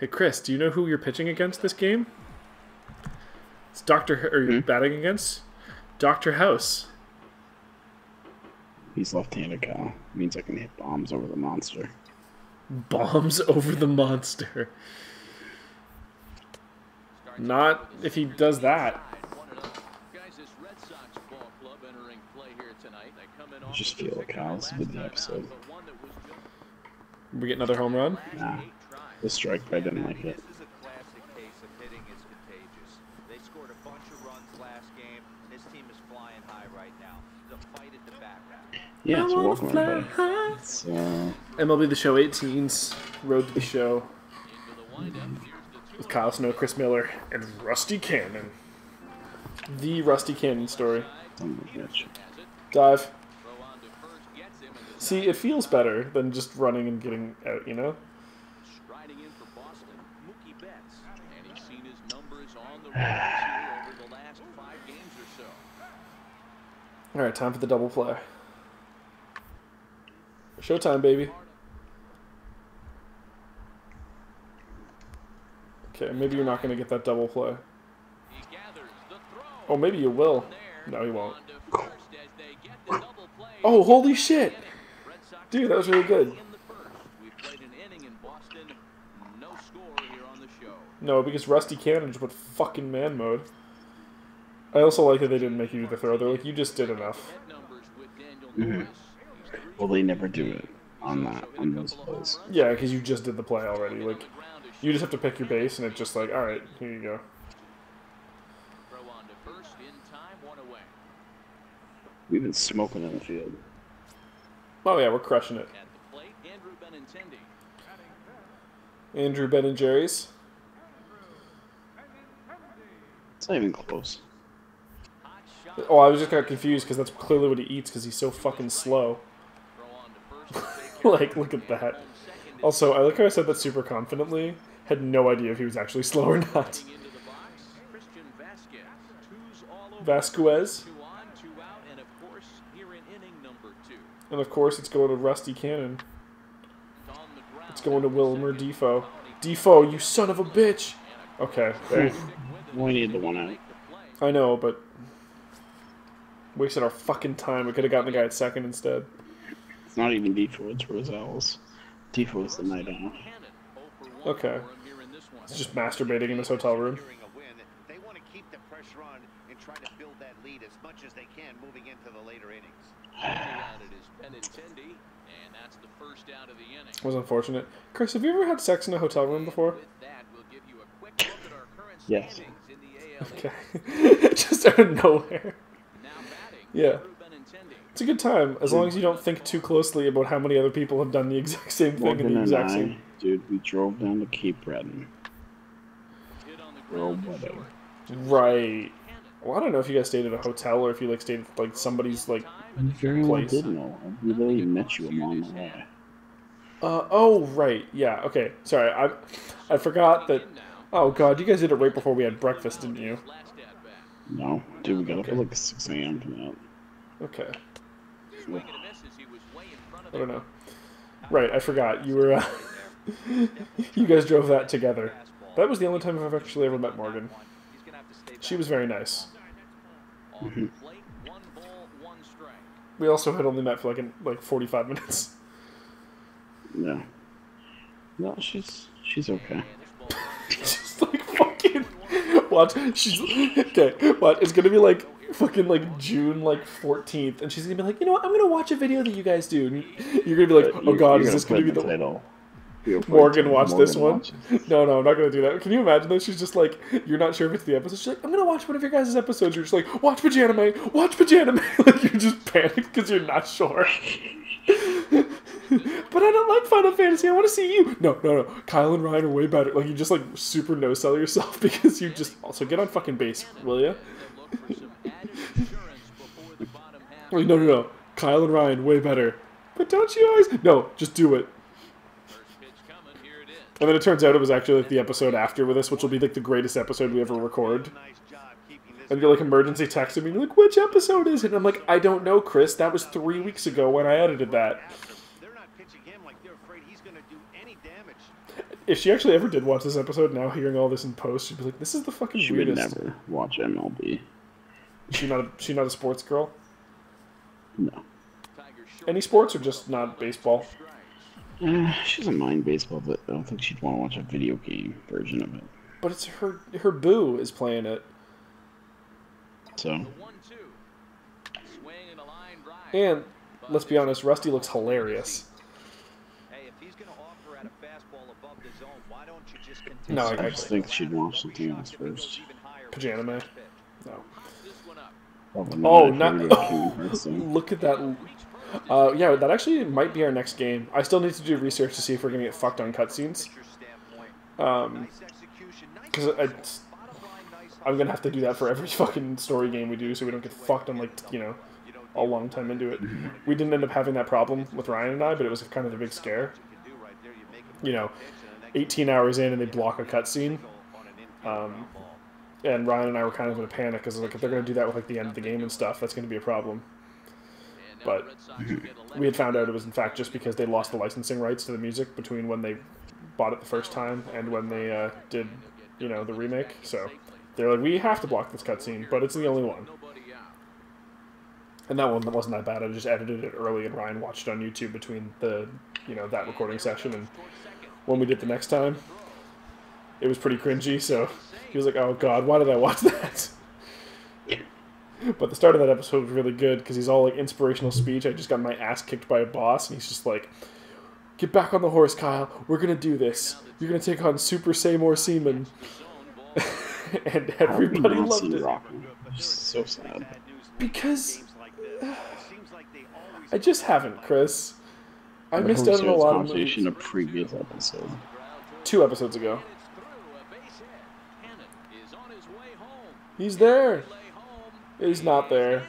Hey, Chris, do you know who you're pitching against this game? It's or you're batting against Dr. House. He's left-handed, Kyle. Means I can hit bombs over the monster. Bombs over the monster. Not if he does that. I just feel like Kyle's with the episode. We get another home run? Nah. The strike, I didn't like it. Yeah, it's welcome everybody. It's, MLB The Show 18's Road to the Show. With Kyle Snow, Chris Miller, and Rusty Cannon. The Rusty Cannon story. Dive. See, it feels better than just running and getting out, you know? Alright, time for the double play. Showtime, baby. Okay, maybe you're not going to get that double play. Oh, maybe you will. No, he won't. Oh, holy shit! Dude, that was really good. No, because Rusty Cannon just went fucking man mode. I also like that they didn't make you do the throw. They're like, you just did enough. Mm-hmm. Well, they never do it on those plays. Yeah, because you just did the play already. Like, you just have to pick your base, and it's just like, all right, here you go. We've been smoking in the field. Oh yeah, we're crushing it. Andrew, Ben, and Jerry's. It's not even close. Oh, I was just kind of confused because that's clearly what he eats because he's so fucking slow. Like, look at that. Also, I like how I said that super confidently. Had no idea if he was actually slow or not. Vasquez. And of course, it's going to Rusty Cannon. It's going to Wilmer Defoe. Defoe, you son of a bitch! Okay, there. We need the one out. I know, but wasted our fucking time. We could have gotten the guy at second instead. It's not even Defoe, it's Rosales. Defoe is the night off. Okay. It's just masturbating in his hotel room. They want to keep the pressure on and try to build that lead as much as they can moving into the later innings. It was unfortunate. Chris, have you ever had sex in a hotel room before? Yes. Okay. Just out of nowhere. Yeah. It's a good time, as long as you don't think too closely about how many other people have done the exact same thing in the exact same... Dude, we drove down to Cape Breton. Right. Well, I don't know if you guys stayed at a hotel or if you, like, stayed at, like, somebody's, like, I very well place. did know. I literally met you along the way. Oh, right. Yeah, okay. Sorry, I forgot that... Oh, God, you guys did it right before we had breakfast, didn't you? No. Dude, we got up at, like, 6 a.m. for that. Okay. I don't know. Right, I forgot. You were, you guys drove that together. That was the only time I've actually ever met Morgan. She was very nice. Mm-hmm. We also had only met for like 45 minutes. Yeah. No, she's okay. She's like fucking... What? She's... Okay, what? It's gonna be like fucking like June like 14th, and she's gonna be like, you know what? I'm gonna watch a video that you guys do. And you're gonna be like, oh God, is this gonna be the title? Morgan watch this one? No, I'm not gonna do that. Can you imagine that? She's just like, you're not sure if it's the episode. She's like, I'm gonna watch one of your guys' episodes. You're just like, watch Pajanime, watch Pajanime. Like you're just panicked because you're not sure. But I don't like Final Fantasy. I want to see you. No. Kyle and Ryan are way better. Like you just like super no sell yourself because you just also get on fucking base, will ya? Like, no. Kyle and Ryan way better. But don't you always? No, just do it. And then it turns out it was actually like the episode after with us, which will be like the greatest episode we ever record. And you're like emergency texting me, you're like, which episode is it? And I'm like, I don't know, Chris. That was 3 weeks ago when I edited that. They're not pitching him like they're afraid he's going to do any damage. If she actually ever did watch this episode, now hearing all this in post, she'd be like, "This is the fucking She weirdest." would never watch MLB. She not a sports girl. No. Any sports or just not baseball? She doesn't mind baseball, but I don't think she'd want to watch a video game version of it. But it's her boo is playing it. So. And let's be honest, Rusty looks hilarious. Hey, if he's going to offer at a fastball above the zone, why don't you just continue? No, I just think she'd watch something else first. Pajaname? No. Oh, not. Look at that. Yeah, that actually might be our next game. I still need to do research to see if we're gonna get fucked on cutscenes. Because I'm gonna have to do that for every fucking story game we do, so we don't get fucked on, like, you know, a long time into it. We didn't end up having that problem with Ryan and I, but it was kind of a big scare. You know, 18 hours in and they block a cutscene. And Ryan and I were kind of in a panic because, like, if they're going to do that with, like, the end of the game and stuff, that's going to be a problem. But we had found out it was, in fact, just because they lost the licensing rights to the music between when they bought it the first time and when they did, you know, the remake. So they're like, we have to block this cutscene, but it's the only one. And that one wasn't that bad. I just edited it early, and Ryan watched it on YouTube between the, you know, that recording session and when we did the next time. It was pretty cringy, so he was like, "Oh God, why did I watch that?" But the start of that episode was really good because he's all like inspirational speech. I just got my ass kicked by a boss, and he's just like, "Get back on the horse, Kyle. We're gonna do this. You're gonna take on Super Seymour Seaman." And everybody loved it. So sad. Because I just haven't, Chris. I missed out on a lot of movies. In a previous episode. 2 episodes ago. He's there. He's not there.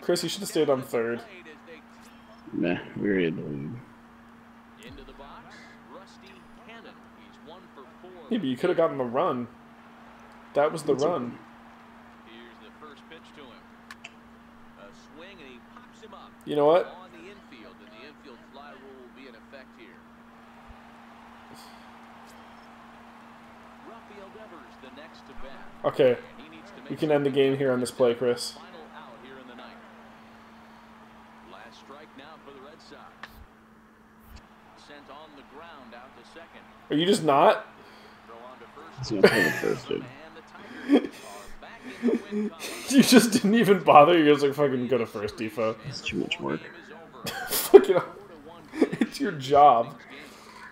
Chris, you should have stayed on third. Nah, we're in the lead. Yeah, but you could have gotten the run. That was the run. You know what? Okay, we can end the game here on this play, Chris. Are you just not? He's gonna play the first, dude. You just didn't even bother? You're just like, fucking go to first, Defo. It's too much work. Fucking, it's your job.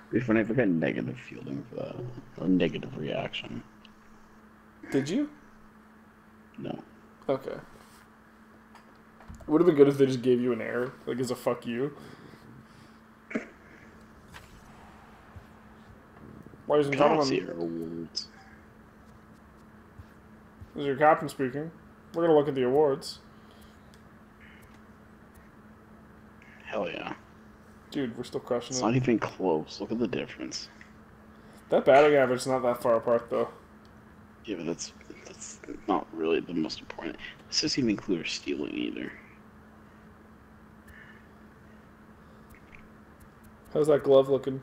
It'd be funny if I got negative fielding for that. Or negative reaction. Did you? No. Okay. Would have been good if they just gave you an error, like as a fuck you. Ladies and gentlemen, this is your captain speaking. We're gonna look at the awards. Hell yeah. Dude, we're still crushing It's it. not even close. Look at the difference. That batting average is not that far apart, though. Yeah, but that's not really the most important. This doesn't even include our stealing either. How's that glove looking?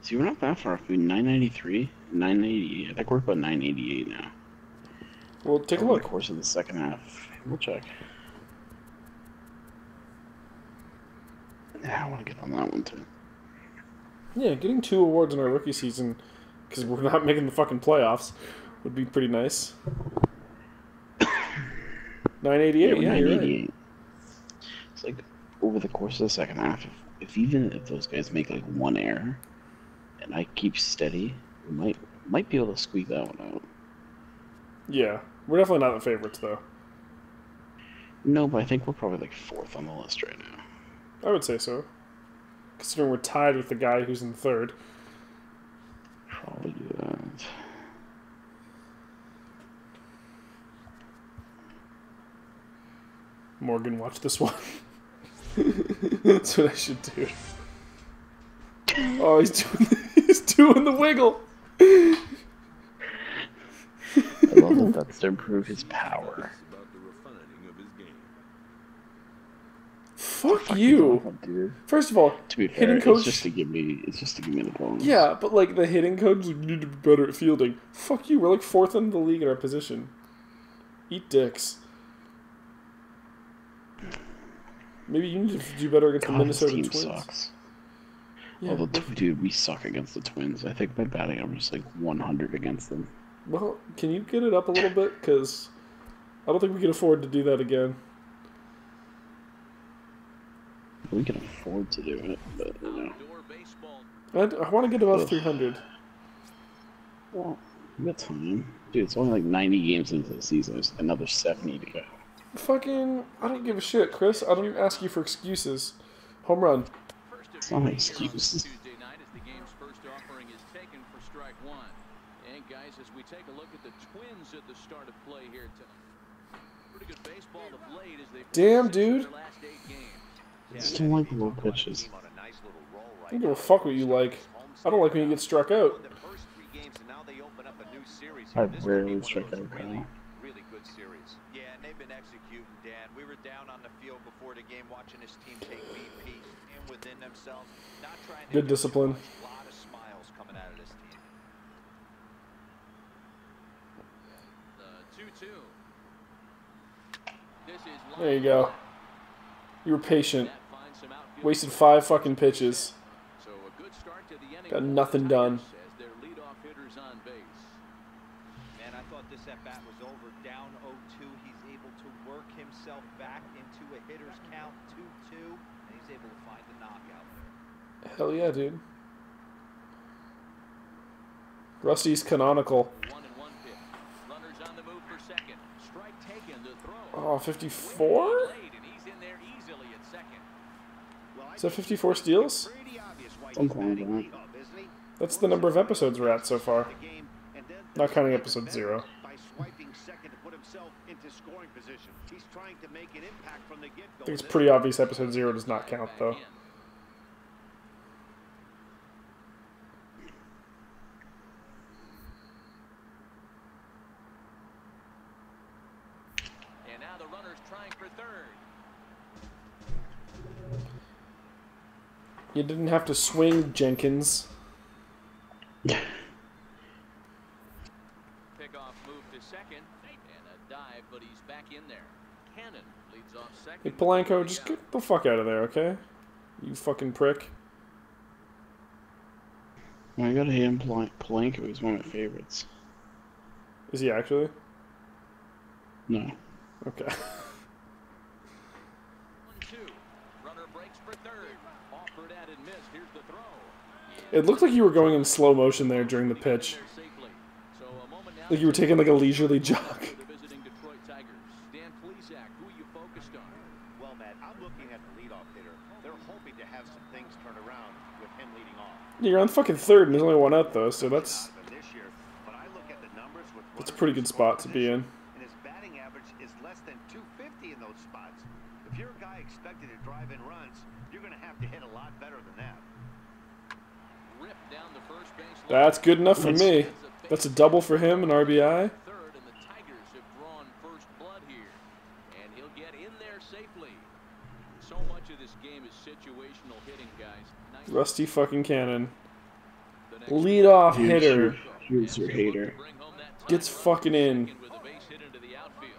See, we're not that far off. We're 993, 980. I think we're about 988 now. Well, take a Over look. the course of the second half. We'll check. Yeah, I want to get on that one too. Yeah, getting 2 awards in our rookie season, because we're not making the fucking playoffs, would be pretty nice. 988, yeah, you're right. It's like, over the course of the second half, even if those guys make like one error, and I keep steady, we might be able to squeak that one out. Yeah, we're definitely not the favorites, though. No, but I think we're probably like 4th on the list right now. I would say so. Considering we're tied with the guy who's in 3rd. Probably do that. Morgan, watch this one. That's what I should do. Oh, he's doing the wiggle. I love that that's to improve his power. Fuck Fuck you. off, dude. First of all, To be fair, hitting coach. it's just to give me the bonus. Yeah, but like the hitting coach, like, you need to be better at fielding. Fuck you. We're like 4th in the league in our position. Eat dicks. Maybe you need to do better against the Minnesota team Twins. Sucks. Yeah, Although, dude, we suck against the Twins. I think my batting average is like 100 against them. well, can you get it up a little bit? Because I don't think we can afford to do that again. We can afford to do it, but you know. I want to get above 300. Well, we got time. Dude, it's only like 90 games into the season. There's another 70 to go. Fucking, I don't give a shit, Chris. I don't ask you for excuses. Home run. It's not an excuse. Tuesday night as the game's first offering is taken for strike one. And guys, as we take a look at the Twins at the start of play here tonight. Pretty good baseball of late as they Damn, dude. last 8 games. I just don't like low pitches. I don't give a fuck what you like. I don't like when you get struck out. I rarely strike out, Kyle. Really good series. Yeah, and they've been executing, Dan. We were down on the field before the game watching this team take BP and within themselves. Not trying to Good discipline. A lot of smiles coming out of this team. The 2-2. This is There you go. You were patient. Wasted 5 fucking pitches. So a good start to the inning. Got nothing done. As their leadoff hitters on base. Man, I thought this at-bat was over. Down 0-2. He's able to work himself back into a hitter's count, 2-2, and he's able to find the knockout there. Hell yeah, dude. Rusty's canonical. 1-1 pitch. Runners on the move for second. Strike taken to throw. Oh, 54? Late, and he's in there easily at second. Is that 54 steals? Something like that. That's the number of episodes we're at so far. Not counting episode 0. By swiping second to put himself into scoring position. He's trying to make an impact from the get-go. I think it's pretty obvious episode 0 does not count, though. And now the runner's trying for third. You didn't have to swing, Jenkins. Pickoff move to second. And a dive, but he's back in there. Cannon leads off second. Hey, Polanco, just get the fuck out of there, okay? You fucking prick. I gotta hate him. Polanco. He's one of my favorites. Is he actually? No. Okay. 1-2. Runner breaks for third. Offered at and missed. Here's the throw. It looked like you were going in slow motion there during the pitch. So a moment now. Like you were taking like a leisurely jog. The visiting Detroit Tigers. Dan Plesac, who are you focused on? Well, Matt, I'm looking at the leadoff hitter. They're hoping to have some things turn around with him leading off. You're on fucking third and there's only one out though, so that's This year, but I look at the numbers with a pretty good spot to be in. and his batting average is less than 250 in those spots. If you're a guy expected to drive in runs, you're going to have to hit a lot better than that. Ripped down the first base line. That's good enough for me. That's a double for him, an RBI. Third, and the Tigers have drawn first blood here. And he'll get in there safely. So much of this game is situational hitting, guys. Nice. Rusty fucking Cannon. The next Leadoff hitter. Here's your hater. bring home that tie Gets run fucking for in. second with a base hit into the outfield.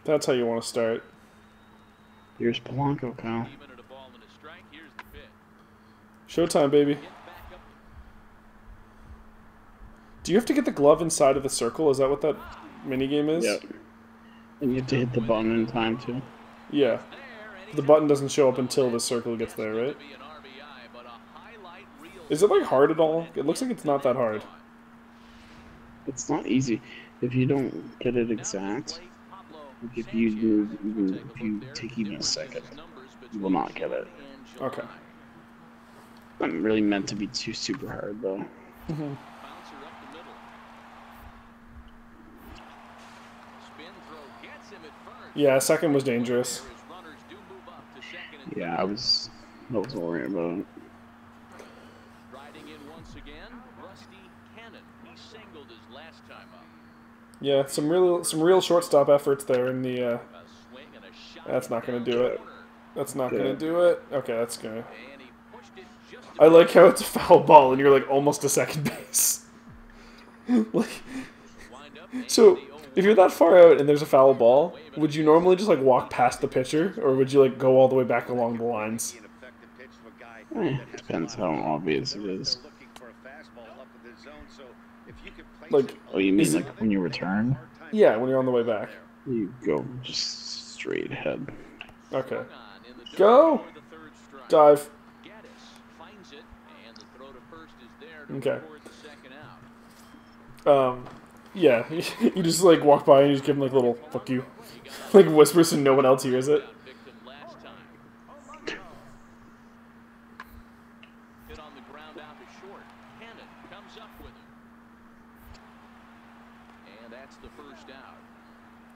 That's how you want to start. Here's Polanco, Kyle. Even at a ball and a strike, here's the pitch. Showtime, baby. Get back up. Do you have to get the glove inside of the circle? Is that what that minigame is? Yep. And you have to hit the button in time, too. Yeah. There, and The button doesn't show up until the circle gets there, right? be an RBI, but a highlight reel. Is it like hard at all? It looks like it's not that hard. It's not easy. If you don't get it exact, like if you take even a second, you will not get it. Okay. Not really meant to be too super hard, though. Bouncer up the middle. Spin throw gets him at first. Yeah, second was dangerous. His runners do move up to second and Yeah, I was worried about it. riding in once again, Rusty Cannon. He singled his last time up. Yeah, some real shortstop efforts there in the. A swing and a shot That's not gonna down do the it. corner. That's not gonna do it. Okay, that's gonna. And he pushed it just I like how it's a foul ball and you're like almost to second base. Like, wind up. so if you're that far out and there's a foul ball, would you normally just like walk past the pitcher, or would you like go all the way back along the lines? Depends how obvious it is. Like, Oh, you mean is like when you return? yeah, when you're on the way back. You go just straight ahead. Okay. Go. Dive. Finds it, and the throw to first is there to Okay. record the second out. Yeah, you just like walk by and you just give him like a little fuck you, like whispers so no one else hears it. Victim last time. Hit on the ground out to short. Cannon comes up with him. And that's the first out.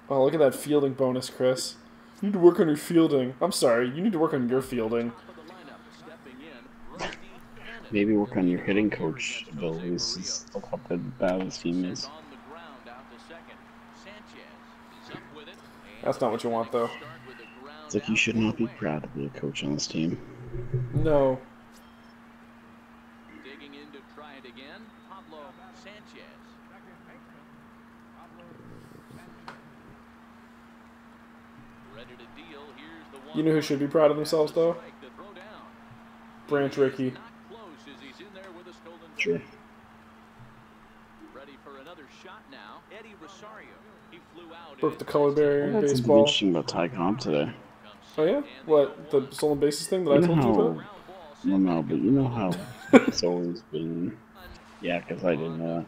Oh, look at that fielding bonus, Chris. You need to work on your fielding. I'm sorry, you need to work on your fielding. Top of the lineup, stepping in, Rusty Cannon. Maybe work on your hitting coach abilities. Look how bad his team is. On the ground out to second. Sanchez is up with it. That's not what you want, though. Start with the ground It's like you should not be proud to be a coach on this team. No. digging in to try it again. Pablo Sanchez. Ready to deal. Here's the one. You know who should be proud of themselves, though? Strike to throw down. Branch Rickey. Not close as he's in there with a stolen base. Sure. Ready for another shot now. Eddie Rosario. He flew out. Broke the color barrier I in had something baseball. interesting about Ty Cobb today. Oh yeah? What, the stolen bases thing that I You know told you how- about? Well, no, but you know how it's always been. Yeah, because I didn't know.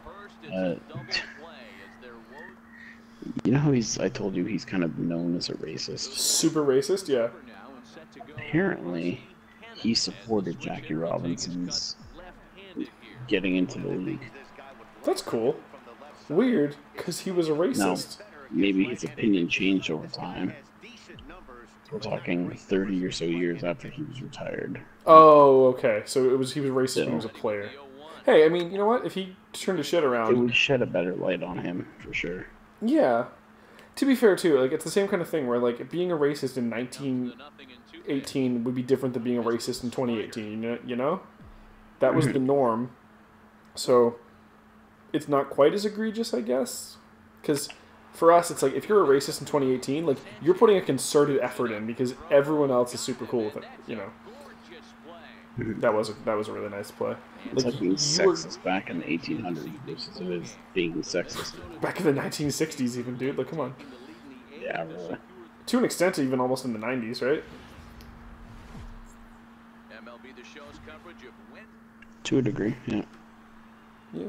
You know how I told you he's kind of known as a racist. Super racist, yeah. Apparently, he supported Jackie Robinson's getting into the league. That's cool. Weird, because he was a Now, racist. maybe his opinion changed over time. We're talking 30 or so years after he was retired. Oh, okay. So he was racist when he Yeah. was a player. Hey, I mean, you know what? If he turned his shit It around, would shed a better light on him, for sure. yeah. To be fair, too, like it's the same kind of thing where like being a racist in 1918 would be different than being a racist in 2018. You know, that was the norm. So it's not quite as egregious, I guess, because for us, it's like if you're a racist in 2018, like you're putting a concerted effort in because everyone else is super cool with it. You know, that was a really nice play. It's like being you were sexist back in the 1800s versus it is being sexist. back in the 1960s, even, dude. Like, come on. Yeah, really. To an extent, even almost in the 90s, right? MLB The Show's coverage of Went. To a degree, yeah. Yeah.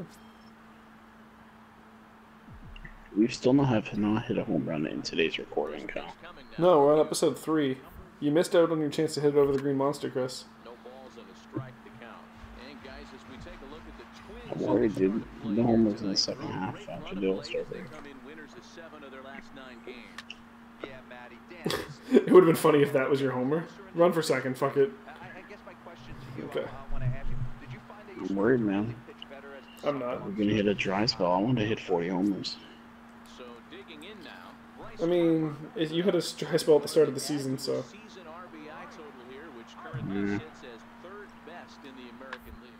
We still have not hit a home run in today's recording, Kyle. No, we're on episode 3. You missed out on your chance to hit it over the green monster, Chris. No balls and a strike to count. And guys, as we take a look at the I'm Twins. worried, dude. No homers in the second half after the All-Star They break. come in winners of 7 of their last 9 games. Yeah, Matty, Dan, It would have been funny if that was your homer. Run for second, fuck it. I guess my question to you, Okay. I want to ask you, did you find that you I'm worried, man. pitch better as I'm not. We're gonna hit a dry spell. I want to hit 40 homers. So digging in now. Bryce I mean, you had a dry spell at the start of the season, so. season RBI total here, which currently Yeah. sits as 3rd best in the American League.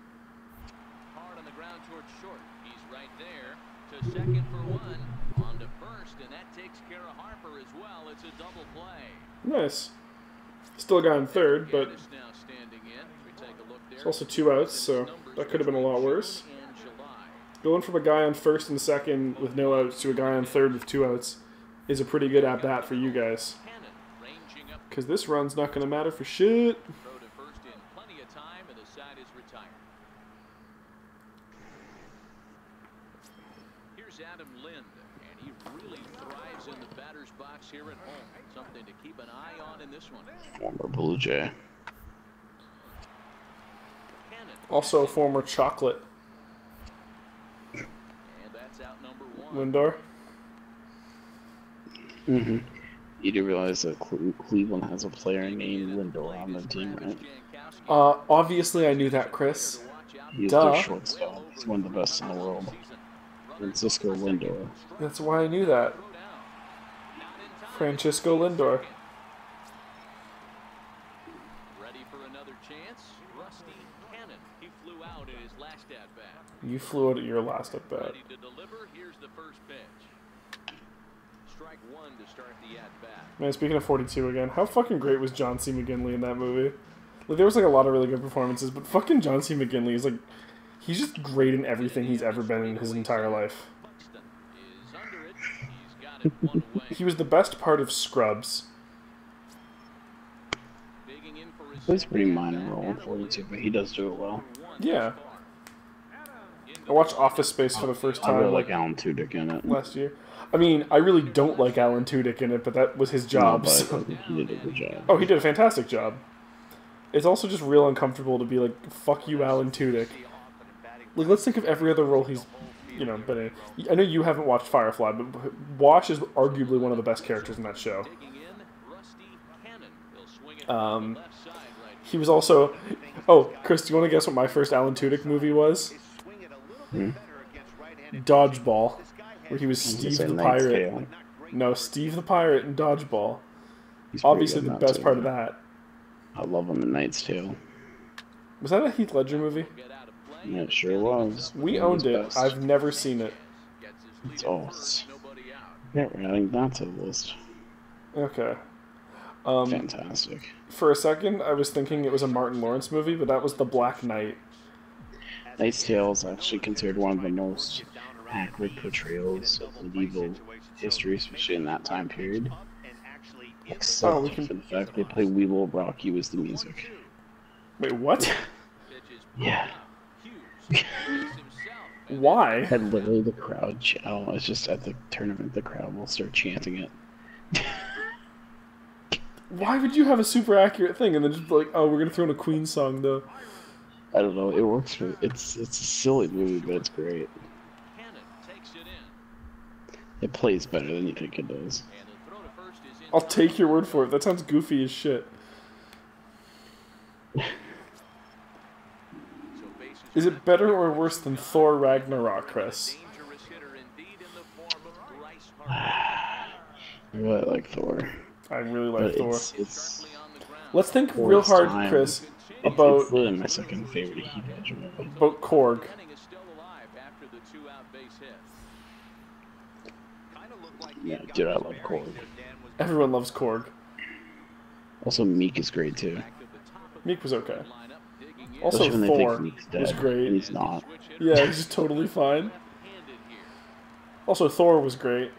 Hard on the ground towards short. He's right there to second for 1. On to first, and that takes care of Harper as well. It's a double play. Nice. Still a guy in third, but Gaddis now standing in. We take a look there. it's also 2 outs, so that could have been a lot worse. In July. Going from a guy on first and second with no outs to a guy on third with 2 outs is a pretty good at-bat for you guys. Cannon ranging up. Because this run's not going to matter for shit. Throw to first in plenty of time, and the side is retired. Here's Adam Lind, and he really thrives in the batter's box here at home. Something to keep an eye on in this one. Former Blue Jay. Cannon, Also, former chocolate and that's out number 1. Lindor. Mm-hmm. You do realize that Cleveland has a player named Lindor on their team, right? Obviously I knew that, Chris. He's Duh. their shortstop. He's one of the best in the world. Francisco Lindor. That's why I knew that. Francisco Lindor. He flew out in his last at bat. You flew out at your last at bat. Ready to deliver. Here's the first pitch. Strike one to start the at bat. Man, speaking of 42 again, how fucking great was John C. McGinley in that movie? Like, there was like a lot of really good performances, but fucking John C. McGinley is like, he's just great in everything he's ever been in his entire life. Buxton is under it. He's got it one away. He was the best part of Scrubs. Digging in for his It's a pretty second minor at-bat. role in 42, but he does do it well. Yeah. I watched Office Space for the first I really time like Alan Tudyk in it. last year. I mean, I really don't like Alan Tudyk in it, but that was his job. No, So. but he did a good job. Oh, he did a fantastic job. It's also just real uncomfortable to be like, fuck you, Alan Tudyk. Like, let's think of every other role he's, been in. I know you haven't watched Firefly, but Wash is arguably one of the best characters in that show. Digging in, Rusty Cannon. He'll swing it from the left side right He was also... Oh, Chris, do you want to guess what my first Alan Tudyk movie was? Dodgeball, where he was Steve the Pirate. No, Steve the Pirate in Dodgeball. He's pretty Obviously good the in that best too. part of that. I love him in Knight's Tale. Was that a Heath Ledger movie? Get out of play. Yeah, it sure was. We One of owned his it. best. I've never seen it. Gets his lead It's at all- first, nobody out. Yeah, we're adding that to the list. Okay. Fantastic. For a second, I was thinking it was a Martin Lawrence movie, but that was The Black Knight. Knight's Tale is actually considered one of the most accurate portrayals of medieval history, especially in that time period. Except Oh, we can- for the fact they play We Will Rock You as the music. Wait, what? Pitches Yeah. Hughes. Hughes himself. Why? And literally the crowd, it's just at the tournament, the crowd will start chanting it. Why would you have a super accurate thing and then just be like, oh, we're gonna throw in a Queen song though? I don't know, it works for, it's a silly movie, but it's great. Cannon takes it in. It plays better than you think it does. And the throw to first is in. I'll take your word for it. That sounds goofy as shit. So bases Is it better or worse than Thor Ragnarok, Chris? dangerous hitter indeed in the form of Bryce Harper. I really like Thor. I really like But Thor. it's On the ground. Let's think Thor's real hard, time. Chris, it's about literally my second favorite Heath Ledger movie. Korg. Henning is still alive after the two-out base hit. Kind of looked like Yeah, he got dude, I his love bearings Korg. when Dan was Everyone loves Korg. Also, Meek is great too. Back to the top of Meek was okay. the lineup, digging in. Also, Especially when they Thor think Meek's dead, was great. and he's not. Switch hitter Yeah, he's just totally fine. left-handed here. Also, Thor was great.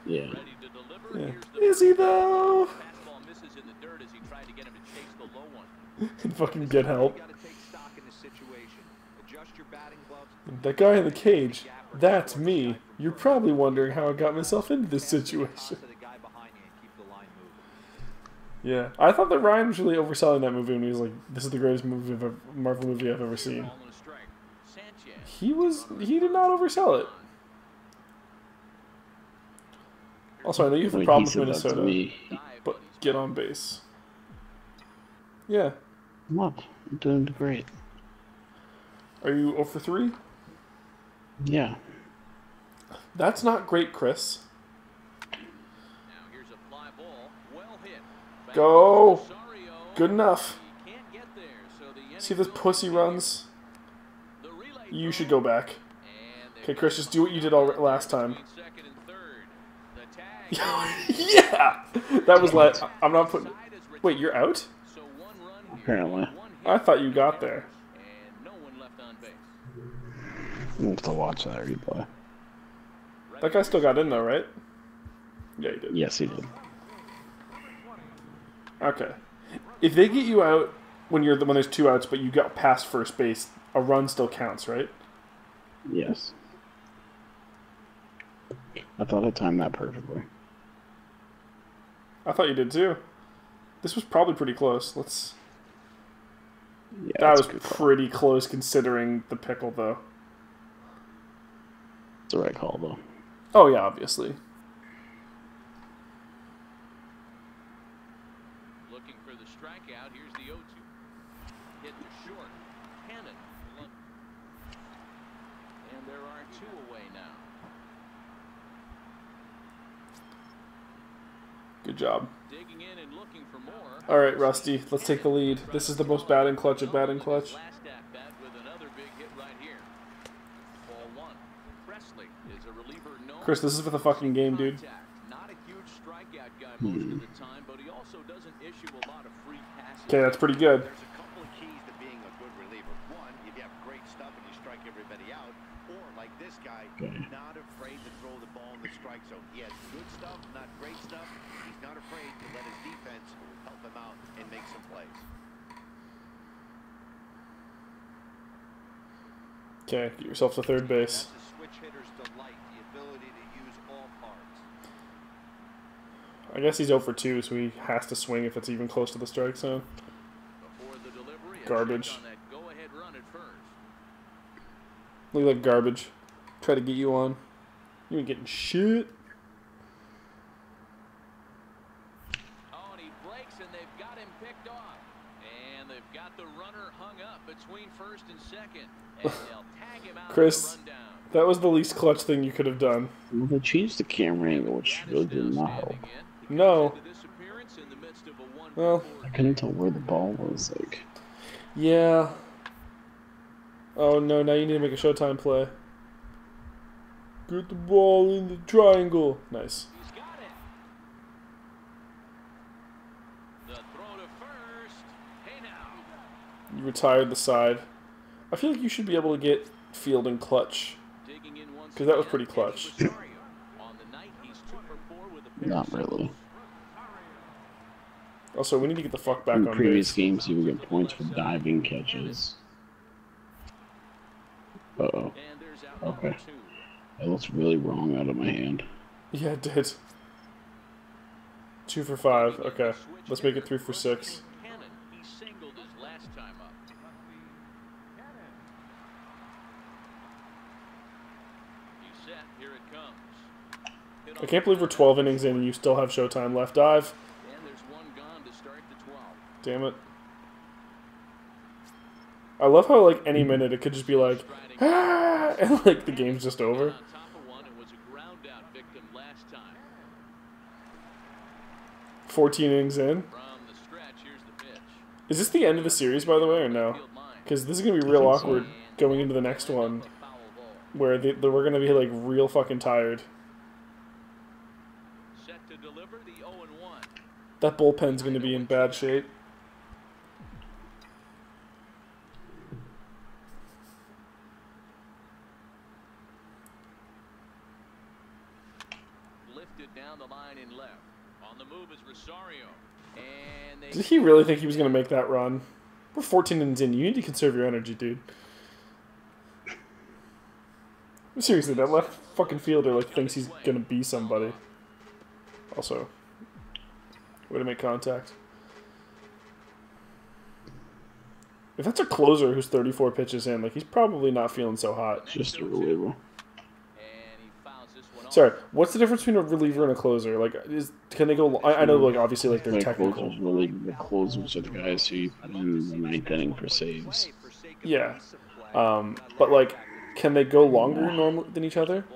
Yeah. Ready to deliver. Yeah. Here's Is he though? fastball misses in the dirt as he tried to get him to chase the low one. And fucking get help. You got to take stock in this situation. Adjust your batting gloves. That guy in the cage, that's me. You're probably wondering how I got myself into this To situation. the guy behind you and keep the line moving. Yeah, I thought that Ryan was really overselling that movie when he was like, "This is the greatest Marvel movie I've ever seen." Ball and a strike. Sanchez. He did not oversell it. Also, I know you have a When problem he with said that to Minnesota, me, but get on base. Yeah, look, I'm doing great. are you 0 for 3? Yeah. That's not great, Chris. Now here's a fly ball. Well hit. Back Go. to Rosario. Good enough. He can't get there, so the inning See this goes pussy to runs? the relay You should throw. go back. And Okay, they've Chris, got just do what you did all last time. between second and third. The tag. Yeah, that was like I'm not putting. Side is Wait, you're out? So one run here, Apparently. one hit, I thought you got there. and no one left on base. We'll have to watch that replay. That guy still got in though, right? Yeah, he did. Yes, he did. Okay. If they get you out when there's 2 outs, but you got past first base, a run still counts, right? Yes. I thought I timed that perfectly. I thought you did too. This was probably pretty close. Yeah, That that's was a good call. pretty close considering the pickle, though. It's the right call, though. Oh yeah, obviously. Looking for the strikeout. Here's the 0-2. Hit to short. Cannon. And there are 2 away now. Good job. Digging in and looking for more. All right, Rusty, let's take the lead. This is the most batting clutch of batting clutch. Last at bat with another big hit right here. Ball one. Presley is a reliever known Chris, this is for the fucking game, dude. Not a huge strikeout guy most of the time, but he also doesn't issue a lot of free passes. Okay, that's pretty good. There's a couple of keys to being a good reliever. One, if you have great stuff and you strike everybody out, or like this guy, not afraid to throw the ball in the strike zone. He has good stuff, not great stuff. He's not afraid to let his defense help him out and make some plays. Okay, get yourself to third base. That's a switch hitter's delight, the ability to use all parts. I guess he's 0 for 2, so he has to swing if it's even close to the strike zone. Before the delivery, a Garbage. check on that go-ahead run at first. Look like garbage. Try to get you on. You ain't getting shit. Oh, and he breaks, and they've got him picked off. And they've got the runner hung up between first and second. And they'll tag him out Chris, on the rundown. that was the least clutch thing you could have done. Well, they changed the camera angle, which really did not help. No. Well, I couldn't tell where the ball was. Like, yeah. Oh no, now you need to make a Showtime play. Get the ball in the triangle. Nice. He's got it. The throw to first. Hey now. You retired the side. I feel like you should be able to get fielding clutch. Because that was pretty clutch. not really. Also, we need to get the fuck back In on previous base. games, you would get points for diving catches. Uh-oh. Okay. That looks really wrong out of my hand. Yeah, it did. 2 for 5. Okay. Let's make it 3 for 6. He singled his last time up. He's set. Here it comes. I can't believe we're 12 innings in and you still have Showtime left. Dive. And there's one gone to start the 12. Damn it. I love how, like, any minute it could just be like, ah, and, like, the game's just over. On top of one, it was a ground out victim last time. 14 innings in. From the stretch, here's the pitch. Is this the end of the series, by the way, or no? Because this is going to be real awkward going into the next one, where we're going to be, like, real fucking tired. Set to deliver the 0-1. That bullpen's going to be in bad shape. Lifted down the line in left. On the move is Rosario. And they Did he really think he was going to make that run? We're 14 innings in. You need to conserve your energy, dude. Seriously, that left fucking fielder like thinks he's going to be somebody. Also, way to make contact. If that's a closer who's 34 pitches in, like, he's probably not feeling so hot. Just a reliever. and he fouls this one off. Sorry, what's the difference between a reliever and a closer? Like, can they go? I know, like, obviously, like, they're Like technical. closers, really, the closers are the guys who you put in the ninth inning for saves. Yeah, but like, can they go longer normally than each other?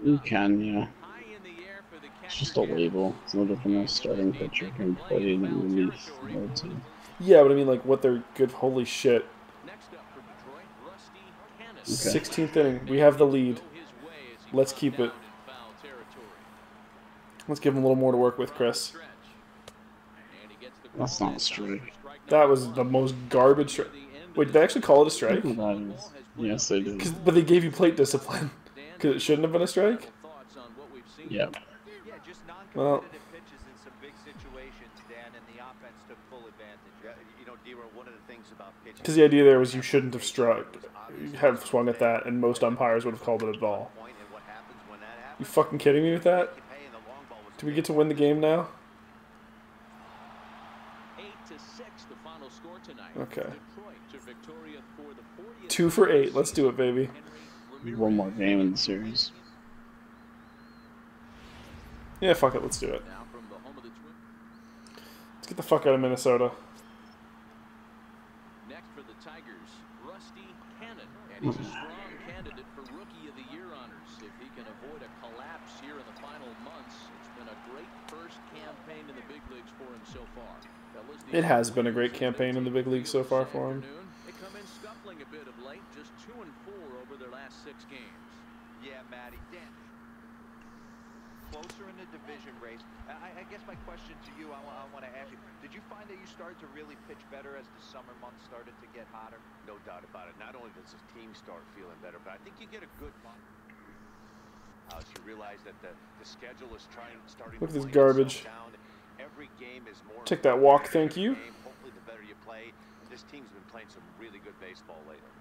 You can, yeah. High in the air for the It's catch. just a label. It's no different than a starting pitcher can play in and release. Mode too. Yeah, but I mean, like, what they're good. Holy shit! Next up for Detroit, Rusty Cannon. 16th inning, we have the lead. Let's keep it. Let's give him a little more to work with, Chris. That's not a strike. That was the most garbage strike. Wait, did they actually call it a strike? That is. Yes, they did. But they gave you plate discipline. Because it shouldn't have been a strike? Yeah. Yeah, just Well- non-competitive pitches in some big situations, Dan, and the offense took full advantage. Yeah, you know, D-Row, one of the things about pitching... Because the idea there was you shouldn't have have swung at that, and most umpires would have called it a ball. Point and what happens when that You happens, fucking kidding me with that? you pay, and the long ball was Do we get to win the game now? 8-6, the final score tonight. Okay. Detroit to Victoria for the 40th 2 for 8. Let's do it, baby. One more game in the series. Yeah, fuck it. Let's do it. Now from the home of the Twins. Let's get the fuck out of Minnesota. Next for the Tigers, Rusty Cannon, and he's a strong candidate for Rookie of the Year honors. If he can avoid a collapse here in the final months, it's been a great first campaign in the big leagues for him so far. Fellas, It has been a great campaign in the big leagues so far for him. They come in scuffling a bit of late, just 2-4 over their last 6 games. Yeah, Matty. Dan, closer in the division race. I guess my question to you, I want to ask you, did you find that you started to really pitch better as the summer months started to get hotter? No doubt about it. Not only does the team start feeling better, but I think you get a good month. As you realize that the schedule is starting Look at to this wind garbage. itself down. Every game is more. Take that walk, thank you. Hopefully, the better you play. This team's been playing some really good baseball lately.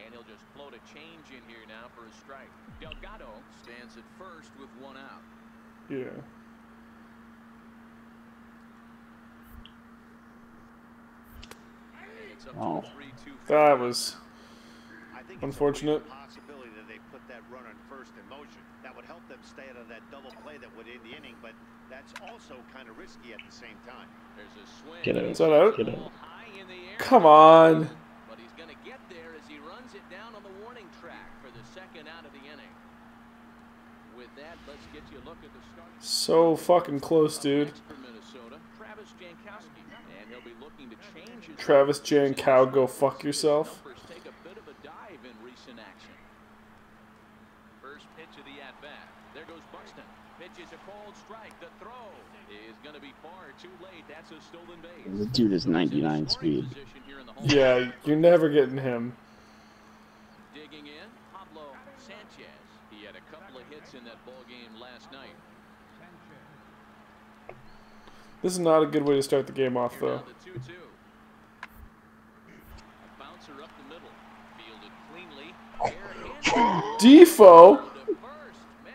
And he'll just float a change in here now for a strike. Delgado stands at first with 1 out. Yeah. It's up Oh. to a 3-2. That was I think unfortunate. It's a possibility that they put that runner first in motion. That would help them stay out of that double play that would end the inning, but that's also kind of risky at the same time. There's a swing. Get out. Is that out? Get out. Ball high in the air. Come on. But he's going to get there as he runs it down on the warning track for the 2nd out of the inning. With that, let's get you a look at the start. So fucking close, dude. Next for Minnesota, Travis Jankowski, and he'll be looking to change his Travis Jankow, go fuck yourself. Numbers take a bit of a dive in recent action. First pitch of the at-bat. There goes Buxton. Pitches a cold strike. The throw is going to be far too late. That's a stolen base. The dude is 99 speed. Yeah, you're never getting him. Digging in, Pablo Sanchez. He had a couple of hits in that ball game last night. This is not a good way to start the game off, Here though. now the 2-2. A bouncer up the middle. Fielded cleanly. Defo! To first. Man,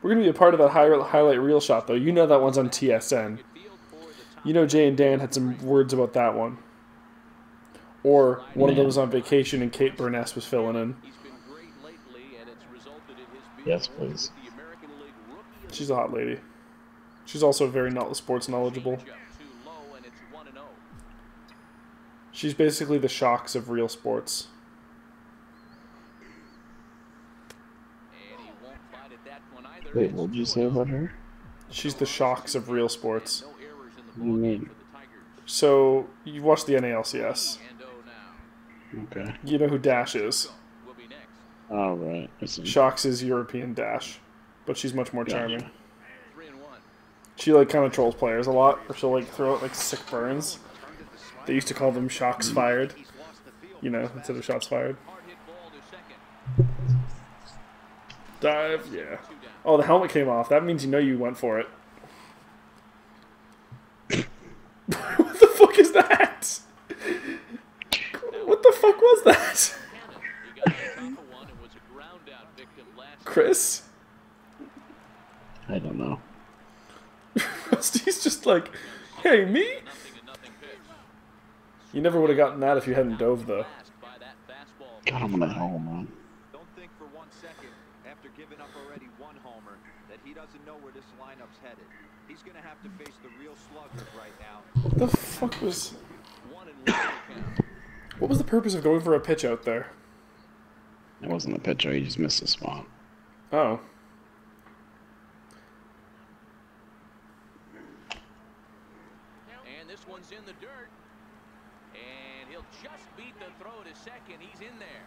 We're gonna be a part of that highlight reel shot, though. You know that one's on TSN. good field for the top. You know Jay and Dan had some words about that one. Or one of them was on vacation and Kate Burness was filling in. He's been great lately, and it's resulted in his being Yes, awarded please. with the American League Rookie of the She's a hot lady. She's also very sports knowledgeable. Changeup too low, and it's 1-0. She's basically the Shocks of real sports. And he won't bite at that one either. Wait, It's what did you 2-0. say about her? She's the Shocks of real sports. No errors in the What do you ball game mean? for the Tigers. So, you watch the NALCS. And 0 now. Okay. You know who Dash is. Will be next. All right. I see. Shocks is European Dash. But she's much more charming. 3-1. She, like, kind of trolls players a lot. Or she'll, like, throw out, like, sick burns. They used to call them Shocks Fired. You know, instead of Shots Fired. Hard hit ball to second. Dive, yeah. 2 down. Oh, the helmet came off. That means you know you went for it. What the fuck is that? What the fuck was that? Cannon. He got on top of one and was a ground out victim last Chris? I don't know. Rusty's just like, hey, me? nothing pitch. You never would have gotten that if you hadn't dove, though. Fast by that fastball. God, I'm gonna home run. Don't think for 1 second, after giving up already 1 homer, that he doesn't know where this lineup's headed. He's going to have to face the real sluggers right now. What the fuck was... 1-1 count. What was the purpose of going for a pitch out there? It wasn't a pitcher. He just missed a spot. Oh. And this one's in the dirt. And he'll just beat the throw to second. He's in there.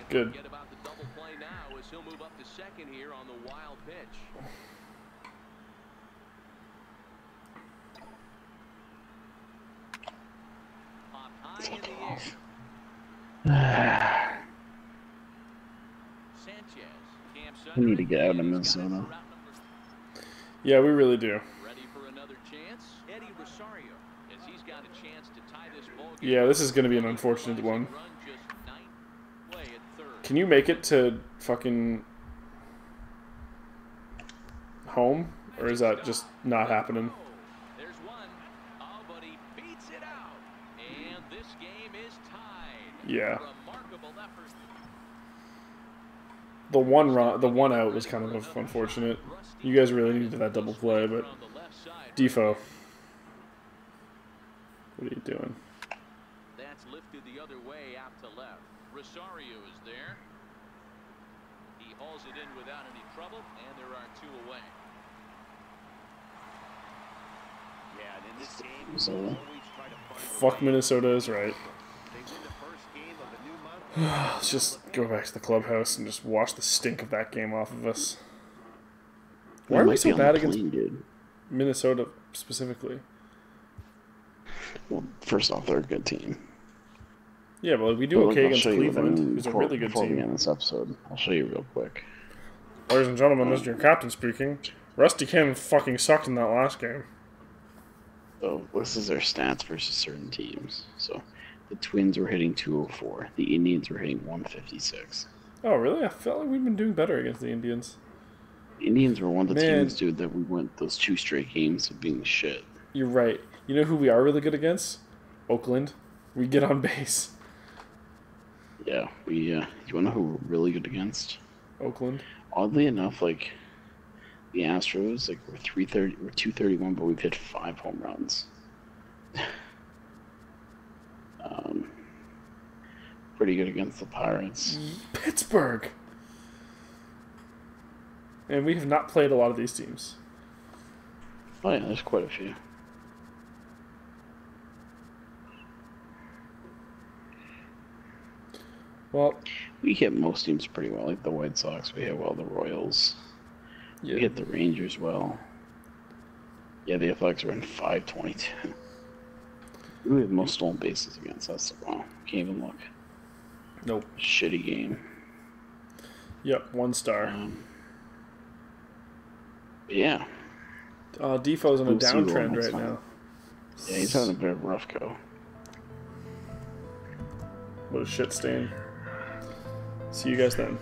And Good. forget about the double play now as he'll move up to second here on the wild pitch. Popped high in the air. Sanchez camps I need to under get it. out of He's got it Minnesota. for route number- Yeah, we really do. Ready for another chance? Eddie Rosario, as he's got a chance to tie this ball game. Yeah, this is going to be an unfortunate one. Run just 9th play at third. Can you make it to fucking home? Or is that just not happening? There's one. Oh, but he beats it out. And this game is tied. Yeah. Remarkable effort. The one out was kind of unfortunate. You guys really needed that double play, but On the left side. Defo What are you doing? That's lifted the other way out to left. Rosario is there. He hauls it in without any trouble, and there are 2 away. Yeah, and in this game, So, always try to find a Fuck way. Minnesota is right. They win the first game of a new month. Let's just go back to the clubhouse and just wash the stink of that game off of us. Why are we so bad against dude? Minnesota specifically? Well, first off, they're a good team. Yeah, but we do But, okay I'll against show you Cleveland, them who's a really good before we team. end this episode. I'll show you real quick. Ladies and gentlemen, this is your captain speaking. Rusty Cannon fucking sucked in that last game. So this is their stats versus certain teams. So the Twins were hitting 204. The Indians were hitting 156. Oh, really? I felt like we've been doing better against the Indians. The Indians were one of the Man. teams, dude, that we went those 2 straight games of being shit. You're right. You know who we are really good against? Oakland. We get on base. Yeah, you want to know who we're really good against? Oakland. Oddly enough, like the Astros, like we're 231, but we've hit 5 home runs. Pretty good against the Pirates. Pittsburgh. And we have not played a lot of these teams. Oh yeah, there's quite a few. Well, We hit most teams pretty well, like the White Sox. We hit well the Royals. yeah. We hit the Rangers well. Yeah, the Athletics were in 522. We had most stolen bases against us. Wow, can't even look. Nope. Shitty game. Yep, 1 star. Yeah. Defoe's on a We'll see what downtrend next right time. now. Yeah, he's having a bit of a rough go. What a shit stain. See you guys then.